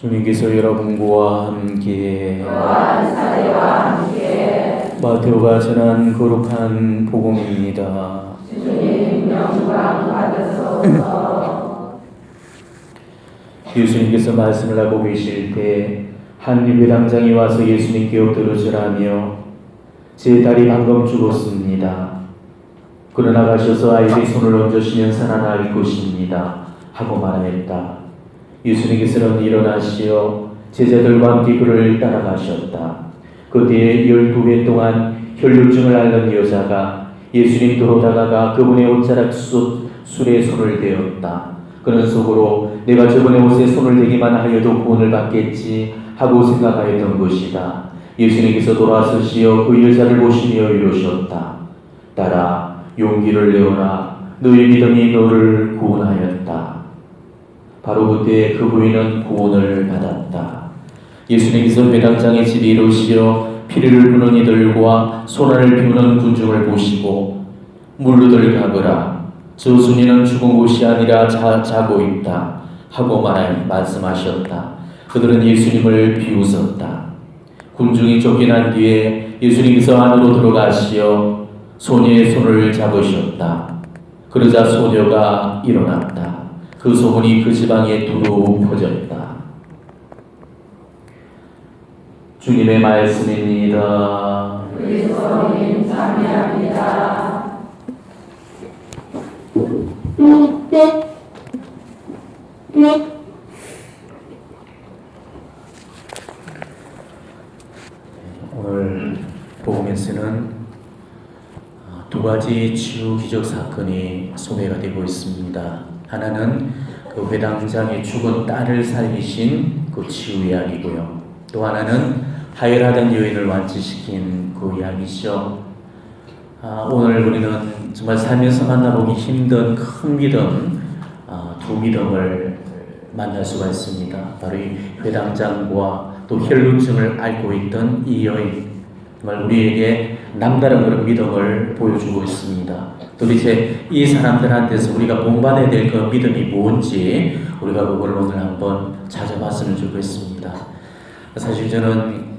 주님께서 여러분과 함께 또한 사대와 함께 마테오가 전한 거룩한 복음입니다. 주님 영광 받으소서. 예수님께서 말씀을 하고 계실 때 한 회당장이 와서 예수님께 엎드러지라며 제 딸이 방금 죽었습니다. 그러나 가셔서 아이의 손을 얹으시면 살아날 것입니다 하고 말하였다. 예수님께서는 일어나시어 제자들과 함께 그를 따라가셨다. 그때에 12해 동안 혈루증을 앓는 여자가 예수님께로 다가가 그분의 옷자락 술에 손을 대었다. 그는 속으로 내가 저분의 옷에 손을 대기만 하여도 구원을 받겠지 하고 생각하였던 것이다. 예수님께서 돌아서시어 그 여자를 보시며 이르셨다. 딸아, 용기를 내어라. 너의 믿음이 너를 구원하였다. 바로 그때 그 부인은 구원을 받았다. 예수님께서 회당장의 집에 이르시어 피를 부는 이들과 소란을 피우는 군중을 보시고 물로들 가거라. 저 순이는 죽은 곳이 아니라 자고 있다 하고 말씀하셨다. 그들은 예수님을 비웃었다. 군중이 쫓겨난 뒤에 예수님께서 안으로 들어가시어 소녀의 손을 잡으셨다. 그러자 소녀가 일어났다. 그 소문이 그 지방에 두루 퍼졌다. 주님의 말씀입니다. 그리스도님 찬미합니다. 오늘 복음에서는 두 가지 치유 기적 사건이 소개가 되고 있습니다. 하나는 그 회당장의 죽은 딸을 살리신 그 치유 이야기고요. 또 하나는 하혈하던 여인을 완치시킨 그 이야기죠. 오늘 우리는 정말 살면서 만나보기 힘든 큰 믿음, 두 믿음을 만날 수가 있습니다. 바로 이 회당장과 또 혈루증을 앓고 있던 이 여인, 정말 우리에게 남다른 그런 믿음을 보여주고 있습니다. 도대체 이 사람들한테서 우리가 본받아야 될 그 믿음이 뭔지 우리가 그걸 오늘 한번 찾아봤으면 좋겠습니다. 사실 저는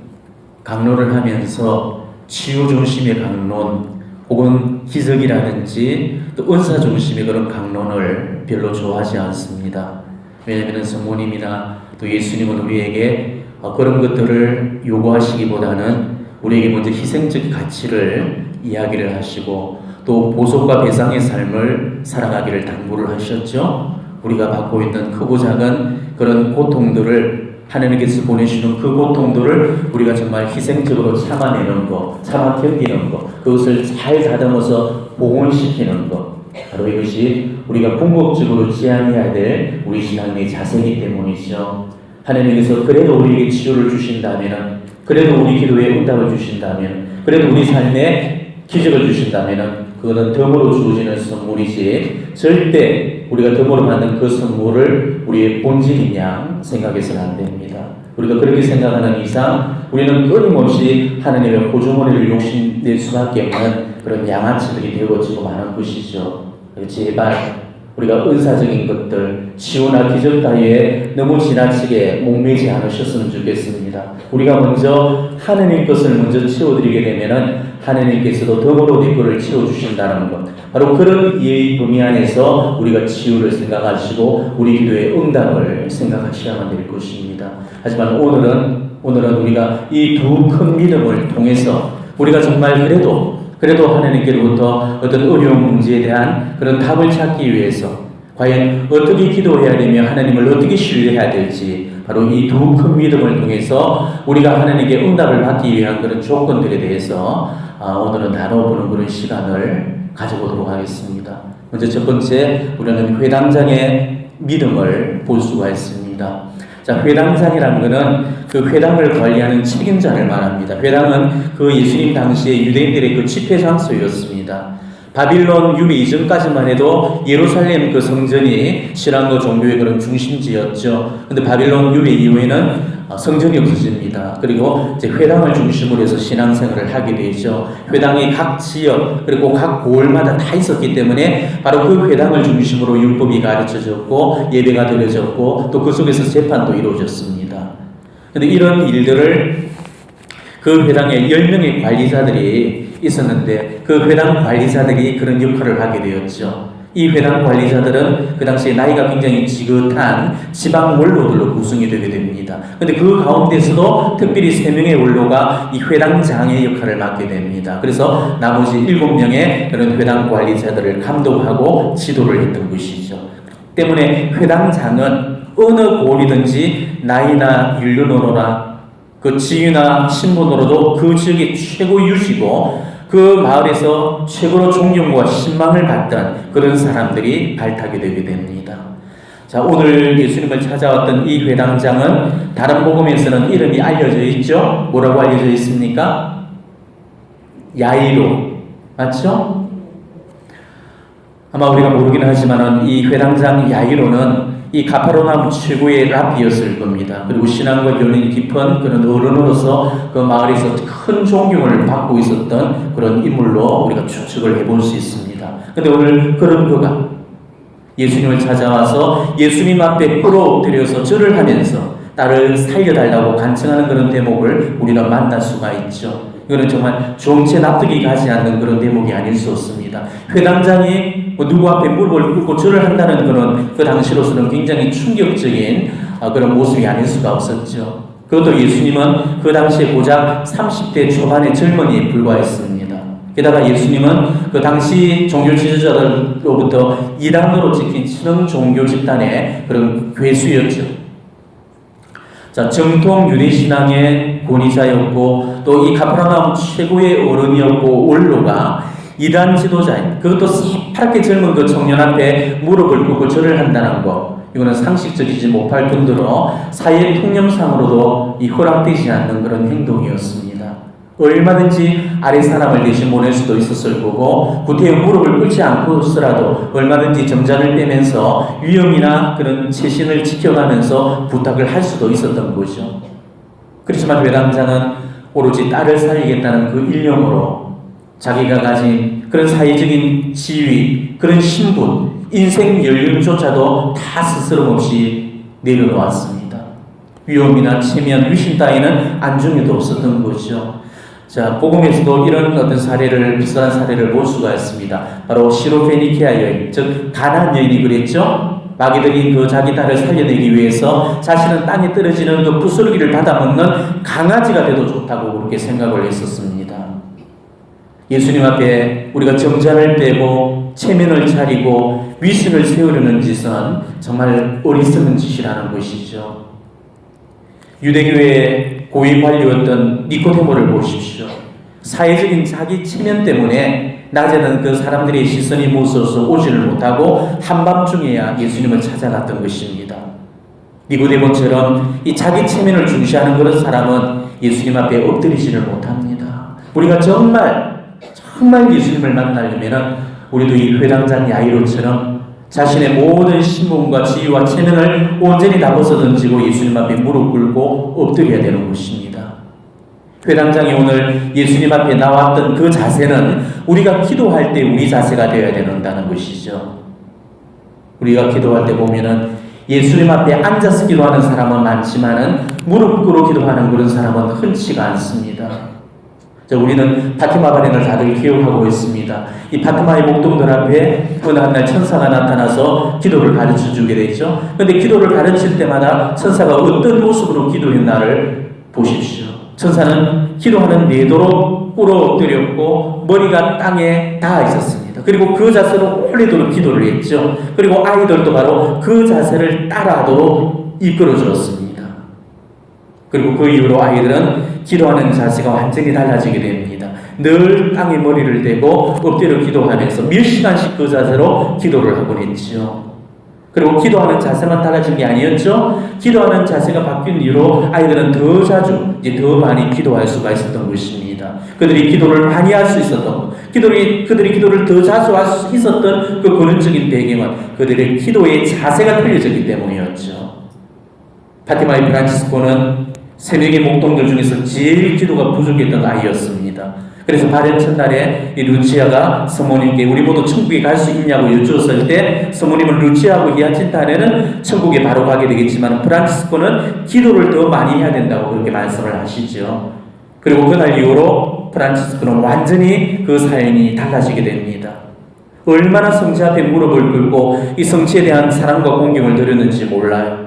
강론을 하면서 치유 중심의 강론 혹은 기적이라든지 또 은사 중심의 그런 강론을 별로 좋아하지 않습니다. 왜냐하면 성모님이나 또 예수님은 우리에게 그런 것들을 요구하시기보다는 우리에게 먼저 희생적 가치를 이야기를 하시고 또 보속과 배상의 삶을 살아가기를 당부를 하셨죠. 우리가 받고 있는 크고 작은 그런 고통들을 하나님께서 보내주는 그 고통들을 우리가 정말 희생적으로 참아내는 것, 참아 견디는 것, 그것을 잘 다듬어서 복원시키는 것, 바로 이것이 우리가 궁극적으로 지향해야 될 우리 신앙의 자세이기 때문이죠. 하나님께서 그래도 우리에게 치유를 주신다면, 그래도 우리 기도에 응답을 주신다면, 그래도 우리 삶에 기적을 주신다면 그것은 덤으로 주어지는 선물이지 절대 우리가 덤으로 받는 그 선물을 우리의 본질인 양 생각해서는 안 됩니다. 우리가 그렇게 생각하는 이상 우리는 끊임없이 하나님의 보조머리를 욕심낼 수밖에 없는 그런 양아치들이 되어지고 마는 것이죠. 제발 우리가 은사적인 것들, 치유나 기적 따위에 너무 지나치게 목매지 않으셨으면 좋겠습니다. 우리가 먼저 하느님 것을 먼저 채워드리게 되면은 하느님께서도 덤으로 내 것을 채워주신다는 것, 바로 그런 이해의 범위 안에서 우리가 치유를 생각하시고 우리 기도의 응답을 생각하셔야만 될 것입니다. 하지만 오늘은 우리가 이 두 큰 믿음을 통해서 우리가 정말 그래도 하나님께로부터 어떤 어려운 문제에 대한 그런 답을 찾기 위해서 과연 어떻게 기도해야 되며 하나님을 어떻게 신뢰해야 될지 바로 이 두 큰 믿음을 통해서 우리가 하나님께 응답을 받기 위한 그런 조건들에 대해서 오늘은 나눠보는 그런 시간을 가져보도록 하겠습니다. 먼저 첫 번째, 우리는 회당장의 믿음을 볼 수가 있습니다. 자, 회당장이라는 것은 그 회당을 관리하는 책임자를 말합니다. 회당은 그 예수님 당시에 유대인들의 그 집회 장소였습니다. 바빌론 유배 이전까지만 해도 예루살렘 그 성전이 신앙과 종교의 그런 중심지였죠. 근데 바빌론 유배 이후에는 성전이 없어집니다. 그리고 이제 회당을 중심으로 해서 신앙생활을 하게 되죠. 회당이 각 지역 그리고 각 고을마다 다 있었기 때문에 바로 그 회당을 중심으로 율법이 가르쳐졌고 예배가 드려졌고 또 그 속에서 재판도 이루어졌습니다. 근데 이런 일들을 그 회당에 10명의 관리자들이 있었는데 그 회당 관리자들이 그런 역할을 하게 되었죠. 이 회당 관리자들은 그 당시에 나이가 굉장히 지긋한 지방 원로들로 구성이 되게 됩니다. 근데 그 가운데서도 특별히 3명의 원로가 이 회당장의 역할을 맡게 됩니다. 그래서 나머지 7명의 그런 회당 관리자들을 감독하고 지도를 했던 것이죠. 때문에 회당장은 어느 고을이든지 나이나 연륜으로나 그 지위나 신분으로도 그 지역의 최고 유지고 그 마을에서 최고로 존경과 신망을 받던 그런 사람들이 발탁이 되게 됩니다. 자, 오늘 예수님을 찾아왔던 이 회당장은 다른 복음에서는 이름이 알려져 있죠? 뭐라고 알려져 있습니까? 야이로. 맞죠? 아마 우리가 모르긴 하지만 이 회당장 야이로는 이 가파로나움 최고의 랍비였을 겁니다. 그리고 신앙과 연륜이 깊은 그런 어른으로서 그 마을에서 큰 존경을 받고 있었던 그런 인물로 우리가 추측을 해볼 수 있습니다. 근데 오늘 그런 그가 예수님을 찾아와서 예수님 앞에 꿇어엎드려서 절을 하면서 나를 살려달라고 간청하는 그런 대목을 우리가 만날 수가 있죠. 이거는 정말 정체 납득이 가지 않는 그런 대목이 아닐 수 없습니다. 회당장이 누구 앞에 무릎을 꿇고 절을 한다는 그런 그 당시로서는 굉장히 충격적인 그런 모습이 아닐 수가 없었죠. 그것도 예수님은 그 당시에 고작 30대 초반의 젊은이에 불과했습니다. 게다가 예수님은 그 당시 종교 지도자들로부터 이단으로 찍힌 신흥 종교 집단의 그런 괴수였죠. 자, 정통 유대신앙의 권위자였고 또 이 가프라나움 최고의 어른이었고 원로가 이단 지도자인 그것도 새파랗게 젊은 그 청년 앞에 무릎을 꿇고 절을 한다는 것, 이거는 상식적이지 못할 뿐더러 사회 통념상으로도 이 허락되지 않는 그런 행동이었습니다. 얼마든지 아래 사람을 대신 보낼 수도 있었을 거고 구태여 무릎을 꿇지 않고서라도 얼마든지 점잔을 빼면서 위험이나 그런 체신을 지켜가면서 부탁을 할 수도 있었던 거죠. 그렇지만 회당장은 오로지 딸을 살리겠다는 그 일념으로 자기가 가진 그런 사회적인 지위, 그런 신분, 인생 연륜조차도 다 스스럼 없이 내려놓았습니다. 위험이나 체면, 위신 따위는 안중에도 없었던 거죠. 자, 복음에서도 이런 어떤 사례를, 비슷한 사례를 볼 수가 있습니다. 바로 시로페니케아 여인, 즉 가나안 여인이 그랬죠. 마귀들이 그 자기 딸을 살려내기 위해서 자신은 땅에 떨어지는 그 부스러기를 받아먹는 강아지가 돼도 좋다고 그렇게 생각을 했었습니다. 예수님 앞에 우리가 정잔을 빼고 체면을 차리고 위신을 세우려는 짓은 정말 어리석은 짓이라는 것이죠. 유대교의 고위 관료였던 니코데모를 보십시오. 사회적인 자기 체면 때문에 낮에는 그 사람들의 시선이 무서워서 오지를 못하고 한밤중에야 예수님을 찾아갔던 것입니다. 니고데모처럼 이 자기 체면을 중시하는 그런 사람은 예수님 앞에 엎드리지를 못합니다. 우리가 정말 예수님을 만나려면 우리도 이 회당장 야이로처럼 자신의 모든 신분과 지위와 체면을 온전히 다 벗어던지고 예수님 앞에 무릎 꿇고 엎드려야 되는 것입니다. 회당장이 오늘 예수님 앞에 나왔던 그 자세는 우리가 기도할 때 우리 자세가 되어야 된다는 것이죠. 우리가 기도할 때 보면은 예수님 앞에 앉아서 기도하는 사람은 많지만은 무릎 꿇어 기도하는 그런 사람은 흔치가 않습니다. 자, 우리는 파티마 발행을 다들 기억하고 있습니다. 이 파티마의 목동들 앞에 어느 한날 천사가 나타나서 기도를 가르쳐 주게 되죠. 그런데 기도를 가르칠 때마다 천사가 어떤 모습으로 기도했나를 보십시오. 천사는 기도하는 내도록 꿇어 엎드렸고 머리가 땅에 닿아 있었습니다. 그리고 그 자세로 오래도록 기도를 했죠. 그리고 아이들도 바로 그 자세를 따라하도록 이끌어 주었습니다. 그리고 그 이후로 아이들은 기도하는 자세가 완전히 달라지게 됩니다. 늘 땅에 머리를 대고 엎드려 기도하면서 몇 시간씩 그 자세로 기도를 하곤 했죠. 그리고 기도하는 자세만 달라진 게 아니었죠. 기도하는 자세가 바뀐 이후로 아이들은 더 자주, 이제 더 많이 기도할 수가 있었던 것입니다. 그들이 기도를 많이 할 수 있었던 것, 그들이 기도를 더 자주 할 수 있었던 그 근원적인 배경은 그들의 기도의 자세가 틀려졌기 때문이었죠. 파티마의 프란치스코는 세 명의 목동들 중에서 제일 기도가 부족했던 아이였습니다. 그래서 발현 첫날에 이 루치아가 성모님께 우리 모두 천국에 갈 수 있냐고 여쭈었을 때 성모님은 루치아하고 히아친타네는 천국에 바로 가게 되겠지만 프란치스코는 기도를 더 많이 해야 된다고 그렇게 말씀을 하시죠. 그리고 그날 이후로 프란치스코는 완전히 그 삶이 달라지게 됩니다. 얼마나 성체 앞에 무릎을 꿇고 이 성체에 대한 사랑과 공경을 드렸는지 몰라요.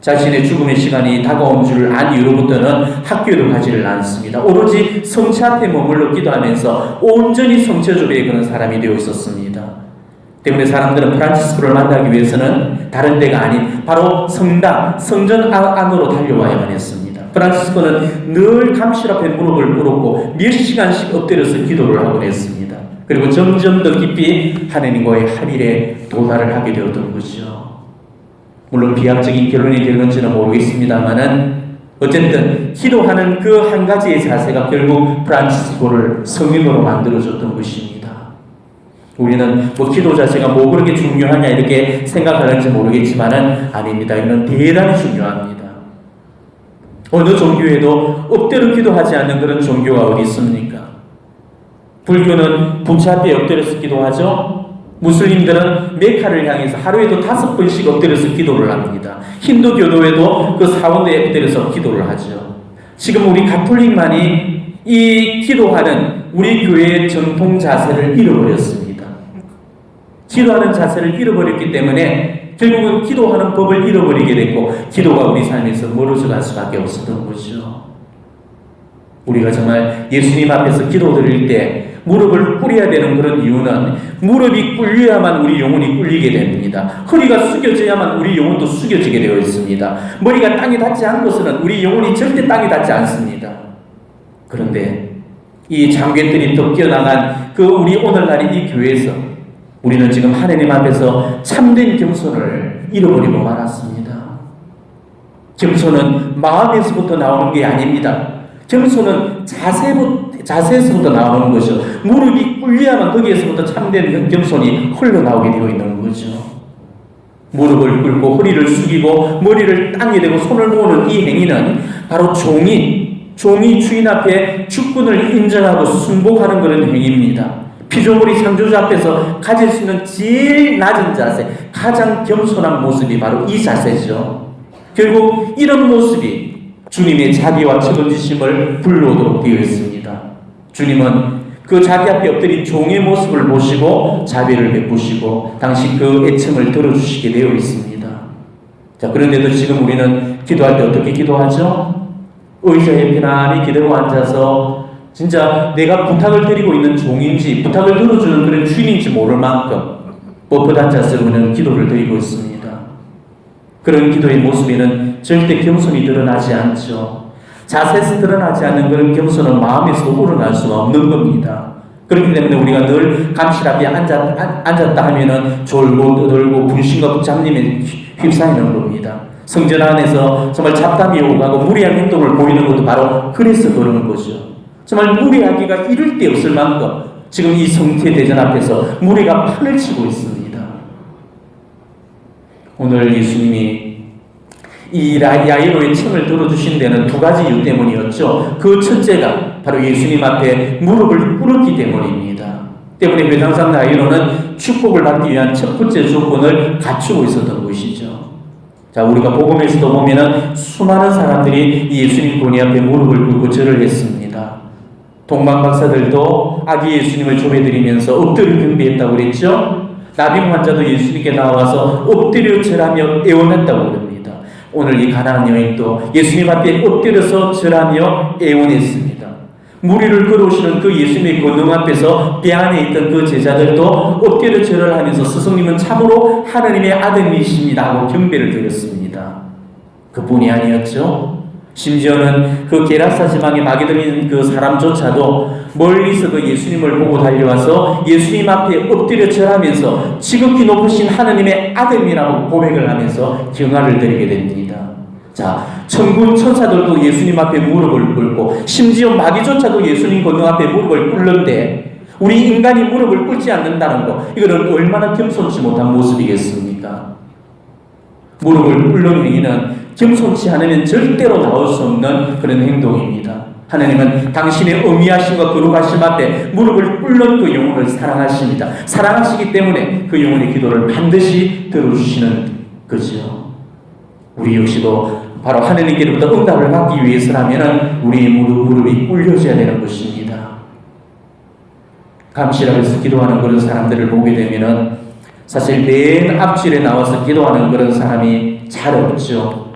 자신의 죽음의 시간이 다가온 줄 안 이후로부터는 학교에도 가지를 않습니다. 오로지 성체 앞에 머물러 기도하면서 온전히 성체조배에 그런 사람이 되어 있었습니다. 때문에 사람들은 프란치스코를 만나기 위해서는 다른 데가 아닌 바로 성당, 성전 안으로 달려와야만 했습니다. 프란치스코는 늘 감실 앞에 무릎을 꿇었고 몇 시간씩 엎드려서 기도를 하곤 했습니다. 그리고 점점 더 깊이 하나님과의 합일에 도달을 하게 되었던 것이죠. 물론 비약적인 결론이 될는지는 모르겠습니다만은 어쨌든 기도하는 그 한 가지의 자세가 결국 프란치스코를 성인으로 만들어줬던 것입니다. 우리는 뭐 기도 자세가 뭐 그렇게 중요하냐 이렇게 생각하는지 모르겠지만은 아닙니다. 이건 대단히 중요합니다. 어느 종교에도 엎드려 기도하지 않는 그런 종교가 어디 있습니까? 불교는 부채 앞에 엎드려서 기도하죠. 무슬림들은 메카를 향해서 하루에도 5번씩 엎드려서 기도를 합니다. 힌두교도에도 그 사원대에 엎드려서 기도를 하죠. 지금 우리 가톨릭만이 이 기도하는 우리 교회의 전통 자세를 잃어버렸습니다. 기도하는 자세를 잃어버렸기 때문에 결국은 기도하는 법을 잃어버리게 됐고 기도가 우리 삶에서 멀어져 갈 수밖에 없었던 거죠. 우리가 정말 예수님 앞에서 기도 드릴 때 무릎을 꿇어야 되는 그런 이유는 무릎이 꿇려야만 우리 영혼이 꿇리게 됩니다. 허리가 숙여져야만 우리 영혼도 숙여지게 되어 있습니다. 머리가 땅에 닿지 않고서는 우리 영혼이 절대 땅에 닿지 않습니다. 그런데 이 장괴들이 덮여나간 그 우리 오늘날의 이 교회에서 우리는 지금 하나님 앞에서 참된 겸손을 잃어버리고 말았습니다. 겸손은 마음에서부터 나오는 게 아닙니다. 겸손은 자세에서부터 나오는 거죠. 무릎이 꿇려야만 거기에서부터 참된 겸손이 흘러나오게 되어 있는 거죠. 무릎을 꿇고 허리를 숙이고 머리를 땅에 대고 손을 모으는 이 행위는 바로 종이 주인 앞에 주권을 인정하고 순복하는 그런 행위입니다. 피조물이 창조주 앞에서 가질 수 있는 제일 낮은 자세, 가장 겸손한 모습이 바로 이 자세죠. 결국 이런 모습이 주님의 자비와 책임지심을 불러오도록 되어 있습니다. 주님은 그 자기 앞에 엎드린 종의 모습을 보시고 자비를 베푸시고 당시 그 애청을 들어주시게 되어 있습니다. 자, 그런데도 지금 우리는 기도할 때 어떻게 기도하죠? 의자에 편안히 기대고 앉아서 진짜 내가 부탁을 드리고 있는 종인지 부탁을 들어주는 그런 주인인지 모를 만큼 뻣뻣한 자세로 우리는 기도를 드리고 있습니다. 그런 기도의 모습에는 절대 겸손이 드러나지 않죠. 자세에서 드러나지 않는 그런 겸손은 마음에서 우러날 수가 없는 겁니다. 그렇기 때문에 우리가 늘 감실 앞에 앉았다 하면은 졸고 떠들고 분신과 잡념에 휩싸이는 겁니다. 성전 안에서 정말 잡담이 오가고 무리한 행동을 보이는 것도 바로 그래서 그러는 거죠. 정말 무리하기가 이를 데 없을 만큼 지금 이 성태 대전 앞에서 무리가 판을 치고 있습니다. 오늘 예수님이 이 야이로의 청을 들어주신 데는 두 가지 이유 때문이었죠. 그 첫째가 바로 예수님 앞에 무릎을 꿇었기 때문입니다. 때문에 회당상 야이로는 축복을 받기 위한 첫 번째 조건을 갖추고 있었던 것이죠. 자, 우리가 복음에서도 보면은 수많은 사람들이 예수님 본이 앞에 무릎을 꿇고 절을 했습니다. 동방 박사들도 아기 예수님을 조배드리면서 엎드려 경배했다고 그랬죠. 나병 환자도 예수님께 나와서 엎드려 절하며 애원했다고 그럽니다. 오늘 이 가나안 여인도 예수님 앞에 엎드려서 절하며 애원했습니다. 무리를 걸어오시는 그 예수님의 권능 앞에서 배 안에 있던 그 제자들도 엎드려 절을 하면서 스승님은 참으로 하나님의 아들이십니다 하고 경배를 드렸습니다. 그뿐이 아니었죠. 심지어는 그 게라사 지방에 마게도니 그 사람조차도 멀리서 그 예수님을 보고 달려와서 예수님 앞에 엎드려 절하면서 지극히 높으신 하나님의 아들이라고 고백을 하면서 경화를 드리게 됩니다. 자, 천군 천사들도 예수님 앞에 무릎을 꿇고 심지어 마귀조차도 예수님 권능 앞에 무릎을 꿇는데 우리 인간이 무릎을 꿇지 않는다는 것, 이거는 얼마나 겸손치 못한 모습이겠습니까? 무릎을 꿇는 행위는 겸손치 않으면 절대로 나올 수 없는 그런 행동입니다. 하나님은 당신의 어미하심과 거룩하심 앞에 무릎을 꿇는 그 영혼을 사랑하십니다. 사랑하시기 때문에 그 영혼의 기도를 반드시 들어주시는 거죠. 우리 역시도 바로 하나님께로부터 응답을 받기 위해서라면 우리의 무릎이 꿇려져야 되는 것입니다. 감시랍에서 기도하는 그런 사람들을 보게 되면은 사실 맨 앞줄에 나와서 기도하는 그런 사람이 잘 없죠.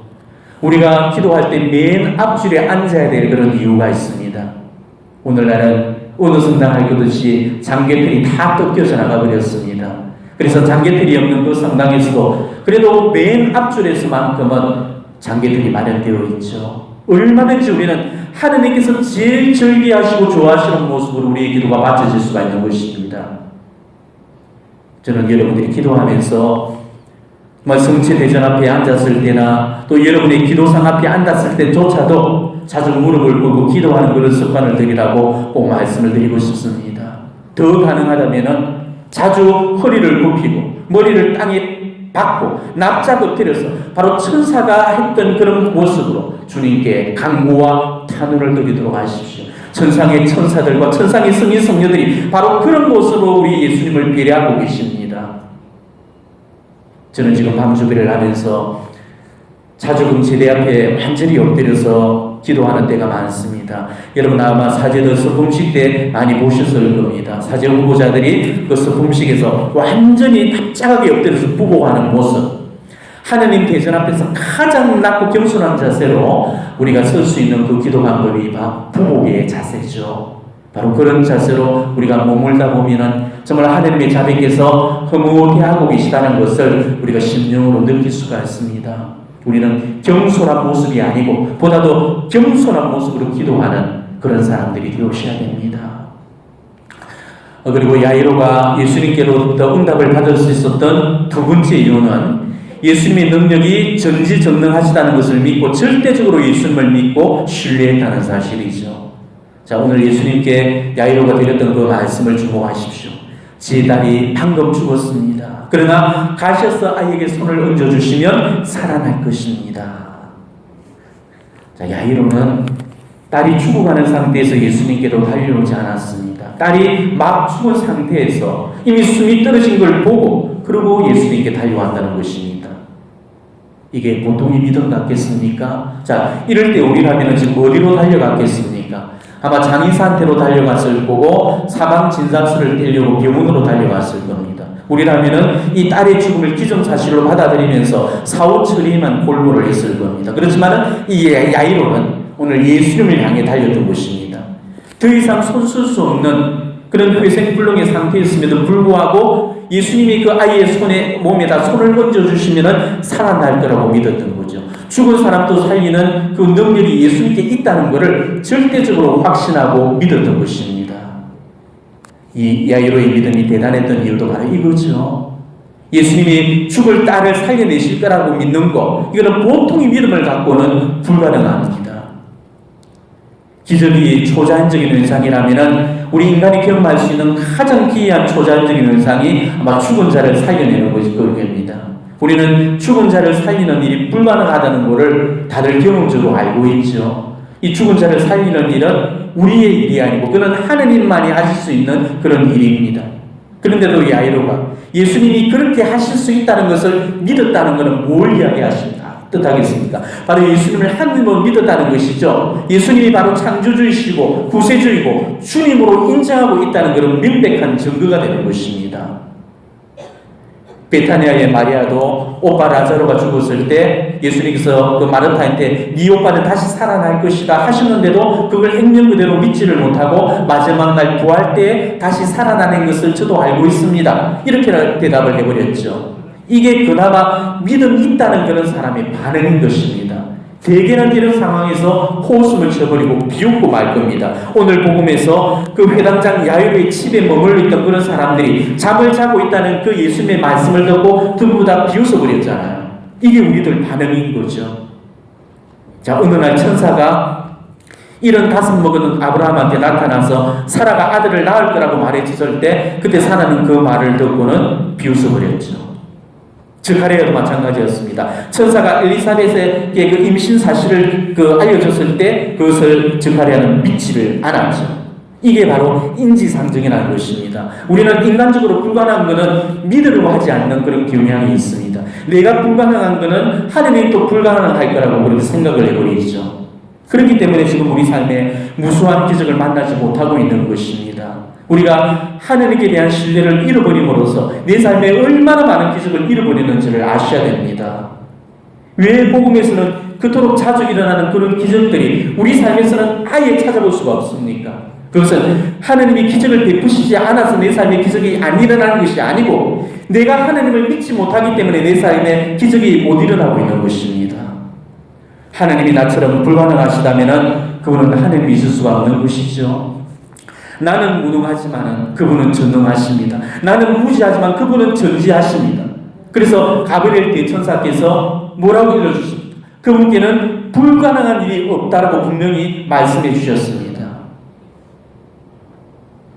우리가 기도할 때 맨 앞줄에 앉아야 될 그런 이유가 있습니다. 오늘날은 어느 성당 할 것 없이 장개틀이 다 뜯겨져 나가 버렸습니다. 그래서 장개틀이 없는 그 성당에서도 그래도 맨 앞줄에서만큼은 장개틀이 마련되어 있죠. 얼마든지 우리는 하느님께서 제일 즐기하시고 좋아하시는 모습으로 우리의 기도가 받쳐질 수가 있는 것입니다. 저는 여러분들이 기도하면서 성체 대전 앞에 앉았을 때나 또 여러분의 기도상 앞에 앉았을 때조차도 자주 무릎을 꿇고 기도하는 그런 습관을 들이라고 꼭 말씀을 드리고 싶습니다. 더 가능하다면 자주 허리를 굽히고 머리를 땅에 박고 납작 엎드려서 바로 천사가 했던 그런 모습으로 주님께 간구와 탄원을 드리도록 하십시오. 천상의 천사들과 천상의 성인 성녀들이 바로 그런 모습으로 우리 예수님을 배려하고 계십니다. 저는 지금 밤주비를 하면서 자주금 제대 앞에 완전히 엎드려서 기도하는 때가 많습니다. 여러분 아마 사제들 서품식 때 많이 보셨을 겁니다. 사제 후보자들이 그 서품식에서 완전히 납작하게 엎드려서 부복하는 모습, 하느님 대전 앞에서 가장 낮고 겸손한 자세로 우리가 설 수 있는 그 기도 방법이 바로 부복의 자세죠. 바로 그런 자세로 우리가 머물다 보면은 정말 하느님의 자비께서 흐뭇해하고 계시다는 것을 우리가 심령으로 느낄 수가 있습니다. 우리는 겸손한 모습이 아니고 보다도 겸손한 모습으로 기도하는 그런 사람들이 되어셔야 됩니다. 그리고 야이로가 예수님께로부터 응답을 받을 수 있었던 두 번째 이유는 예수님의 능력이 전지전능하시다는 것을 믿고 절대적으로 예수님을 믿고 신뢰했다는 사실이죠. 자, 오늘 예수님께 야이로가 드렸던 그 말씀을 주목하십시오. 제 딸이 방금 죽었습니다. 그러나 가셔서 아이에게 손을 얹어주시면 살아날 것입니다. 자, 야이로는 딸이 죽어가는 상태에서 예수님께로 달려오지 않았습니다. 딸이 막 죽은 상태에서 이미 숨이 떨어진 걸 보고 그러고 예수님께 달려왔다는 것입니다. 이게 보통의 믿음 같겠습니까? 자, 이럴 때 우리라면 지금 어디로 달려갔겠습니까? 아마 장의사한테로 달려갔을 거고 사방진사수를 떼려고 병원으로 달려갔을 겁니다. 우리라면은 이 딸의 죽음을 기정사실로 받아들이면서 사후 처리만 골고를 했을 겁니다. 그렇지만은 이 야이로는 오늘 예수님을 향해 달렸던 것입니다. 더 이상 손쓸 수 없는 그런 회생불능의 상태였음에도 불구하고 예수님이 그 아이의 손에 몸에다 손을 얹어주시면 살아날 거라고 믿었던 거죠. 죽은 사람도 살리는 그 능력이 예수님께 있다는 것을 절대적으로 확신하고 믿었던 것입니다. 이 야이로의 믿음이 대단했던 이유도 바로 이거죠. 예수님이 죽을 딸을 살려내실 거라고 믿는 것, 이거는 보통의 믿음을 갖고는 불가능합니다. 기적이 초자연적인 현상이라면 우리 인간이 경험할 수 있는 가장 기이한 초자연적인 현상이 아마 죽은 자를 살려내는 것일 겁니다. 우리는 죽은 자를 살리는 일이 불가능하다는 것을 다들 경험적으로 알고 있죠. 이 죽은 자를 살리는 일은 우리의 일이 아니고 그는 하느님만이 하실 수 있는 그런 일입니다. 그런데도 야이로가 예수님이 그렇게 하실 수 있다는 것을 믿었다는 것은 뭘 이야기하십니까? 뜻하겠습니까? 바로 예수님을 하느님으로 믿었다는 것이죠. 예수님이 바로 창조주이시고 구세주이고 주님으로 인정하고 있다는 그런 명백한 증거가 되는 것입니다. 베타니아의 마리아도 오빠 라자로가 죽었을 때 예수님께서 그 마르타한테 네 오빠는 다시 살아날 것이다 하셨는데도 그걸 행명 그대로 믿지를 못하고 마지막 날 부활 때 다시 살아나는 것을 저도 알고 있습니다. 이렇게 대답을 해버렸죠. 이게 그나마 믿음 있다는 그런 사람의 반응인 것입니다. 대개는 이런 상황에서 호흡숨을 쳐버리고 비웃고 말 겁니다. 오늘 복음에서 그 회당장 야이로의 집에 머물러 있던 그런 사람들이 잠을 자고 있다는 그 예수님의 말씀을 듣고 전부 다 비웃어버렸잖아요. 이게 우리들 반응인 거죠. 자, 어느 날 천사가 75 먹은 아브라함한테 나타나서 사라가 아들을 낳을 거라고 말해줬을 때 그때 사라는 그 말을 듣고는 비웃어버렸죠. 저카리아도 마찬가지였습니다. 천사가 엘리사벳에게 그 임신 사실을 알려줬을 때 그것을 저카리아는 믿지를 않았죠. 이게 바로 인지상정이라는 것입니다. 우리는 인간적으로 불가능한 것은 믿으려고 하지 않는 그런 경향이 있습니다. 내가 불가능한 것은 하느님이 또 불가능할 거라고 그렇게 생각을 해버리죠. 그렇기 때문에 지금 우리 삶에 무수한 기적을 만나지 못하고 있는 것입니다. 우리가 하느님께 대한 신뢰를 잃어버림으로써 내 삶에 얼마나 많은 기적을 잃어버리는지를 아셔야 됩니다. 왜 복음에서는 그토록 자주 일어나는 그런 기적들이 우리 삶에서는 아예 찾아볼 수가 없습니까? 그것은 하느님이 기적을 베푸시지 않아서 내 삶에 기적이 안 일어나는 것이 아니고 내가 하느님을 믿지 못하기 때문에 내 삶에 기적이 못 일어나고 있는 것입니다. 하느님이 나처럼 불가능하시다면 그분은 하느님이 있을 수가 없는 것이죠. 나는 무능하지만 그분은 전능하십니다. 나는 무지하지만 그분은 전지하십니다. 그래서 가브리엘 대천사께서 뭐라고 일러주십니까? 그분께는 불가능한 일이 없다라고 분명히 말씀해 주셨습니다.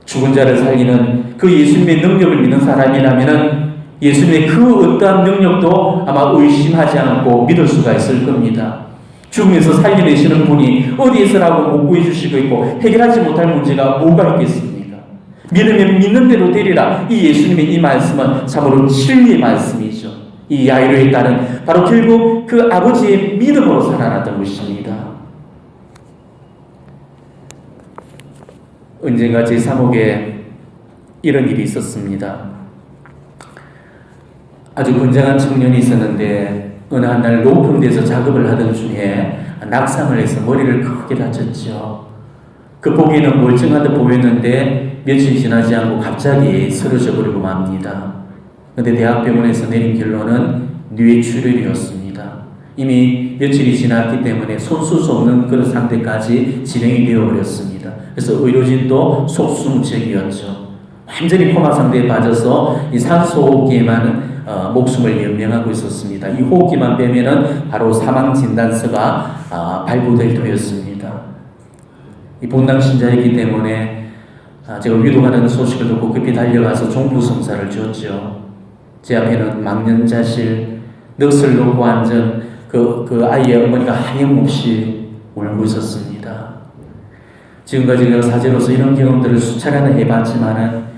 죽은 자를 살리는 그 예수님의 능력을 믿는 사람이라면 예수님의 그 어떠한 능력도 아마 의심하지 않고 믿을 수가 있을 겁니다. 죽음에서 살려내시는 분이 어디에서라고 못 구해주시고 있고 해결하지 못할 문제가 뭐가 있겠습니까? 믿으면 믿는 대로 되리라. 이 예수님의 이 말씀은 참으로 진리의 말씀이죠. 이 야이로의 딸은 바로 결국 그 아버지의 믿음으로 살아났던 것입니다. 언젠가 제3호에 이런 일이 있었습니다. 아주 건장한 청년이 있었는데 어느 한 날 높은 데서 작업을 하던 중에 낙상을 해서 머리를 크게 다쳤죠. 그 보기에는 멀쩡한 듯 보였는데 며칠 지나지 않고 갑자기 쓰러져 버리고 맙니다. 그런데 대학병원에서 내린 결론은 뇌출혈이었습니다. 이미 며칠이 지났기 때문에 손쓸 수 없는 그런 상태까지 진행이 되어버렸습니다. 그래서 의료진도 속수무책이었죠. 완전히 코마 상태에 빠져서 이 산소호흡기에만 목숨을 연명하고 있었습니다. 이 호흡기만 빼면은 바로 사망 진단서가 발부될 터였습니다. 이 본당 신자이기 때문에 제가 위로가는 소식을 듣고 급히 달려가서 종부성사를 줬죠. 제 앞에는 망년자실 넋을 놓고 앉은 그 아이의 어머니가 하염없이 울고 있었습니다. 지금까지 내가 사제로서 이런 경험들을 수차례나 해봤지만은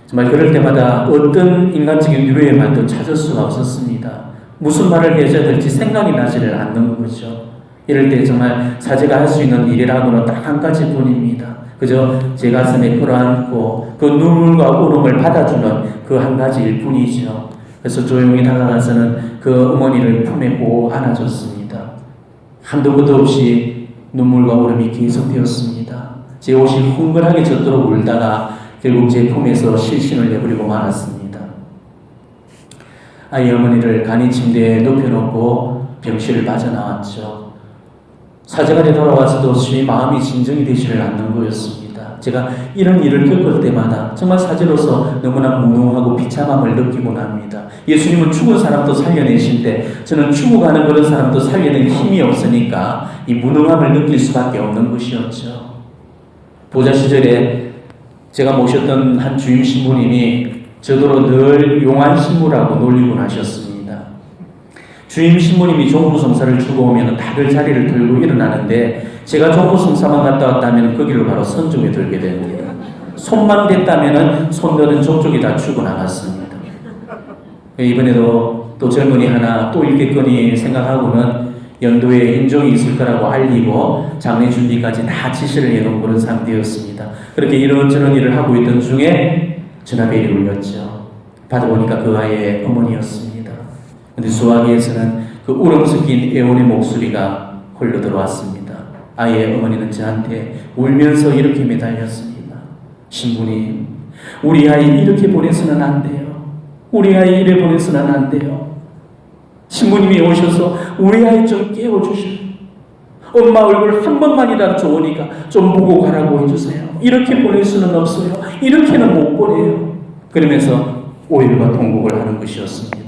정말 그럴 때마다 어떤 인간적인 위로의 말도 찾을 수가 없었습니다. 무슨 말을 해줘야 될지 생각이 나지를 않는 거죠. 이럴 때 정말 사제가 할 수 있는 일이라고는 딱 한 가지뿐입니다. 그저 제 가슴에 끌어안고 그 눈물과 울음을 받아주는 그 한 가지일 뿐이죠. 그래서 조용히 다가가서는 그 어머니를 품에 꼭 안아줬습니다. 한도 끝도 없이 눈물과 울음이 계속되었습니다. 제 옷이 흥건하게 젖도록 울다가 결국 제 품에서 실신을 내버리고 말았습니다. 아이 어머니를 간이 침대에 눕혀놓고 병실을 빠져나왔죠. 사제가 되돌아와서도 주의 마음이 진정이 되지를 않는 거였습니다. 제가 이런 일을 겪을 때마다 정말 사제로서 너무나 무능하고 비참함을 느끼곤 합니다. 예수님은 죽은 사람도 살려내실 때 저는 죽어가는 그런 사람도 살려낼 힘이 없으니까 이 무능함을 느낄 수밖에 없는 것이었죠. 보좌 시절에 제가 모셨던 한 주임 신부님이 저더러 늘 용한 신부라고 놀리곤 하셨습니다. 주임 신부님이 종부성사를 주고 오면 다들 자리를 들고 일어나는데 제가 종부성사만 갔다 왔다면 그 길로 바로 선중에 들게 됩니다. 손만 댔다면 손들은 족족이 다 죽어나갔습니다. 이번에도 또 젊은이 하나 또 읽겠거니 생각하고는 연도에 인종이 있을 거라고 알리고 장례 준비까지 다 지시를 해놓은 그런 상태였습니다. 그렇게 이런저런 일을 하고 있던 중에 전화벨이 울렸죠. 받아보니까 그 아이의 어머니였습니다. 그런데 수화기에서는 그 울음 섞인 애원의 목소리가 홀려 들어왔습니다. 아이의 어머니는 저한테 울면서 이렇게 매달렸습니다. 신부님, 우리 아이 이렇게 보내서는 안 돼요. 우리 아이 이래 보내서는 안 돼요. 신부님이 오셔서 우리 아이 좀 깨워주시오. 엄마 얼굴 한 번만이라도 좋으니까 좀 보고 가라고 해주세요. 이렇게 보낼 수는 없어요. 이렇게는 못 보내요. 그러면서 오열과 통곡을 하는 것이었습니다.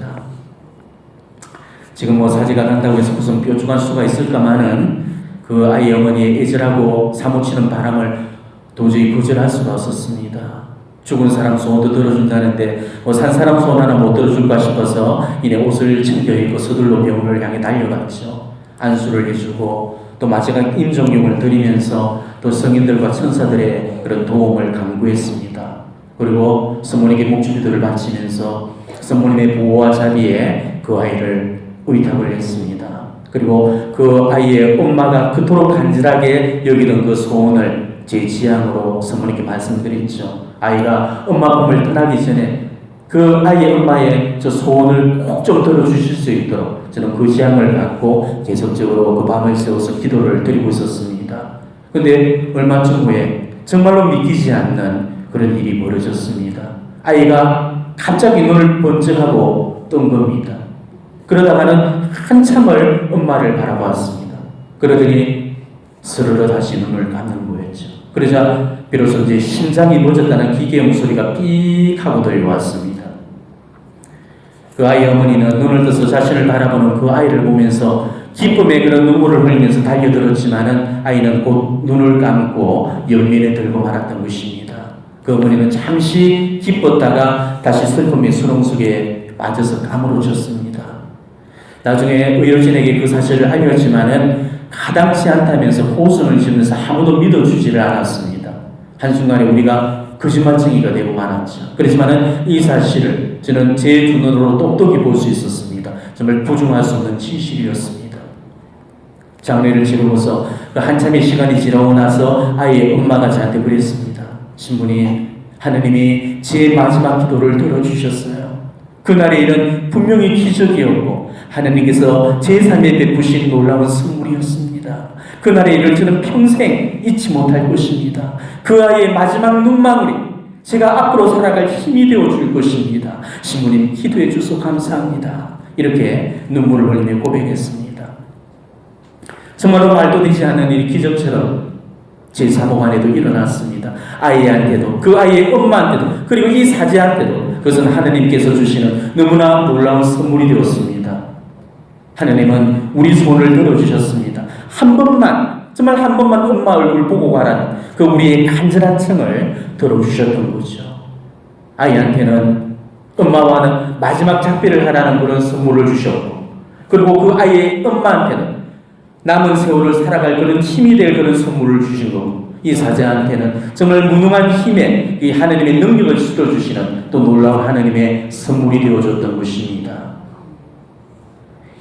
지금 사제가 간다고 해서 무슨 뾰족한 수가 있을까마는 그 아이 어머니의 애절하고 사무치는 바람을 도저히 거절할 수가 없었습니다. 죽은 사람 소원도 들어준다는데 산 사람 소원 하나 못 들어줄까 싶어서 이내 옷을 챙겨 입고 서둘러 병원을 향해 달려갔죠. 안수를 해주고 또 마지막 임종용을 드리면서 또 성인들과 천사들의 그런 도움을 간구했습니다. 그리고 성모님께 목주기도를 바치면서 성모님의 보호와 자비에 그 아이를 의탁을 했습니다. 그리고 그 아이의 엄마가 그토록 간절하게 여기던 그 소원을 제 지향으로 성모님께 말씀드렸죠. 아이가 엄마 품을 떠나기 전에 그 아이의 엄마의 저 소원을 꼭 좀 들어주실 수 있도록 저는 그 지향을 갖고 계속적으로 그 밤을 새워서 기도를 드리고 있었습니다. 근데 얼마쯤 후에 정말로 믿기지 않는 그런 일이 벌어졌습니다. 아이가 갑자기 눈을 번쩍하고 뜬 겁니다. 그러다가는 한참을 엄마를 바라보았습니다. 그러더니 스르르 다시 눈을 감는 거였죠. 그러자 비로소 이제 심장이 멎었다는 기계음 소리가 삑 하고 들려왔습니다. 그 아이의 어머니는 눈을 떠서 자신을 바라보는 그 아이를 보면서 기쁨의 그런 눈물을 흘리면서 달려들었지만은 아이는 곧 눈을 감고 연민에 들고 말았던 것입니다. 그 어머니는 잠시 기뻤다가 다시 슬픔의 수렁 속에 빠져서 까무러졌습니다. 나중에 의료진에게 그 사실을 알렸지만은 가당치 않다면서 호소를 지면서 아무도 믿어주지를 않았습니다. 한순간에 우리가 거짓말쟁이가 되고 말았죠. 그렇지만은 이 사실을 저는 제 두 눈으로 똑똑히 볼 수 있었습니다. 정말 부정할 수 없는 진실이었습니다. 장례를 치르고서 그 한참의 시간이 지나고 나서 아이의 엄마가 저한테 그랬습니다. 신부님, 하느님이 제 마지막 기도를 들어주셨어요. 그날의 일은 분명히 기적이었고 하느님께서 제 삶에 베푸신 놀라운 선물이었습니다. 그날의 일을 저는 평생 잊지 못할 것입니다. 그 아이의 마지막 눈망울이 제가 앞으로 살아갈 힘이 되어줄 것입니다. 신부님 기도해 주셔서 감사합니다. 이렇게 눈물을 흘리며 고백했습니다. 정말로 말도 되지 않는 일이 기적처럼 제 사목 안에도 일어났습니다. 아이한테도 그 아이의 엄마한테도 그리고 이 사제한테도 그것은 하느님께서 주시는 너무나 놀라운 선물이 되었습니다. 하느님은 우리 소원을 들어주셨습니다. 한 번만, 정말 한 번만 엄마 얼굴 보고 가라는 그 우리의 간절한 청을 들어주셨던 거죠. 아이한테는 엄마와는 마지막 작별을 하라는 그런 선물을 주셨고 그리고 그 아이의 엄마한테는 남은 세월을 살아갈 그런 힘이 될 그런 선물을 주신 거고 이 사제한테는 정말 무능한 힘에 이 하느님의 능력을 실어주시는 또 놀라운 하느님의 선물이 되어줬던 것입니다.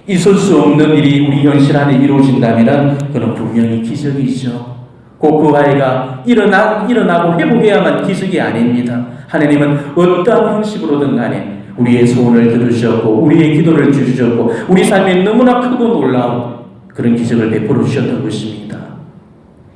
있을 수 없는 일이 우리 현실 안에 이루어진다면 그건 분명히 기적이죠. 꼭 그 아이가 일어나고 회복해야만 기적이 아닙니다. 하느님은 어떠한 형식으로든 간에 우리의 소원을 들으셨고 우리의 기도를 주셨고 우리 삶에 너무나 크고 놀라운 그런 기적을 베풀어 주셨던 것입니다.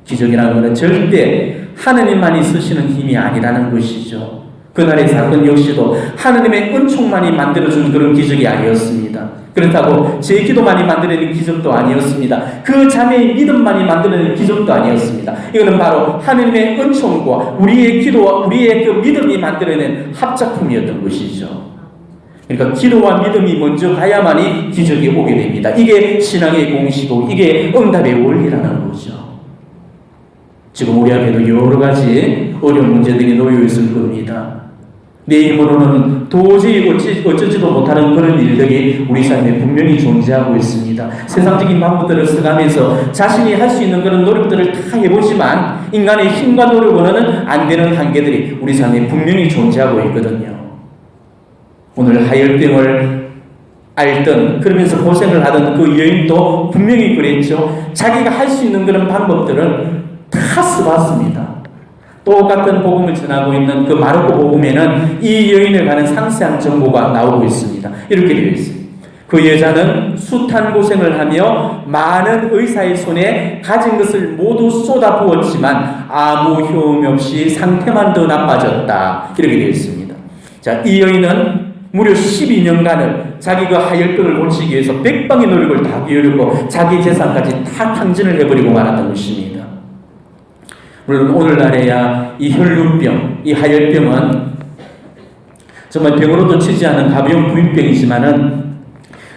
기적이라는 것은 절대 하느님만이 쓰시는 힘이 아니라는 것이죠. 그날의 사건 역시도 하느님의 은총만이 만들어준 그런 기적이 아니었습니다. 그렇다고 제 기도만이 만들어낸 기적도 아니었습니다. 그 자매의 믿음만이 만들어낸 기적도 아니었습니다. 이거는 바로 하느님의 은총과 우리의 기도와 우리의 그 믿음이 만들어낸 합작품이었던 것이죠. 그러니까 기도와 믿음이 먼저 가야만이 기적이 오게 됩니다. 이게 신앙의 공식이고 이게 응답의 원리라는 거죠. 지금 우리 앞에도 여러 가지 어려운 문제들이 놓여 있을 겁니다. 내 힘으로는 도저히 어쩌지도 못하는 그런 일들이 우리 삶에 분명히 존재하고 있습니다. 세상적인 방법들을 써가면서 자신이 할 수 있는 그런 노력들을 다 해보지만 인간의 힘과 노력으로는 안 되는 한계들이 우리 삶에 분명히 존재하고 있거든요. 오늘 하혈병을 앓던 그러면서 고생을 하던 그 여인도 분명히 그랬죠. 자기가 할 수 있는 그런 방법들을 다 써봤습니다. 똑같은 복음을 전하고 있는 그 마르코 복음에는 이 여인에 관한 상세한 정보가 나오고 있습니다. 이렇게 되어 있습니다. 그 여자는 숱한 고생을 하며 많은 의사의 손에 가진 것을 모두 쏟아부었지만 아무 효험 없이 상태만 더 나빠졌다. 이렇게 되어 있습니다. 자, 이 여인은 무려 12년간을 자기 그 하혈병을 고치기 위해서 백방의 노력을 다 기울이고 자기 재산까지 다 탕진을 해버리고 말았던 것입니다. 물론 오늘날에야 이 혈루병, 이 하혈병은 정말 병으로도 치지 않은 가벼운 부인병이지만은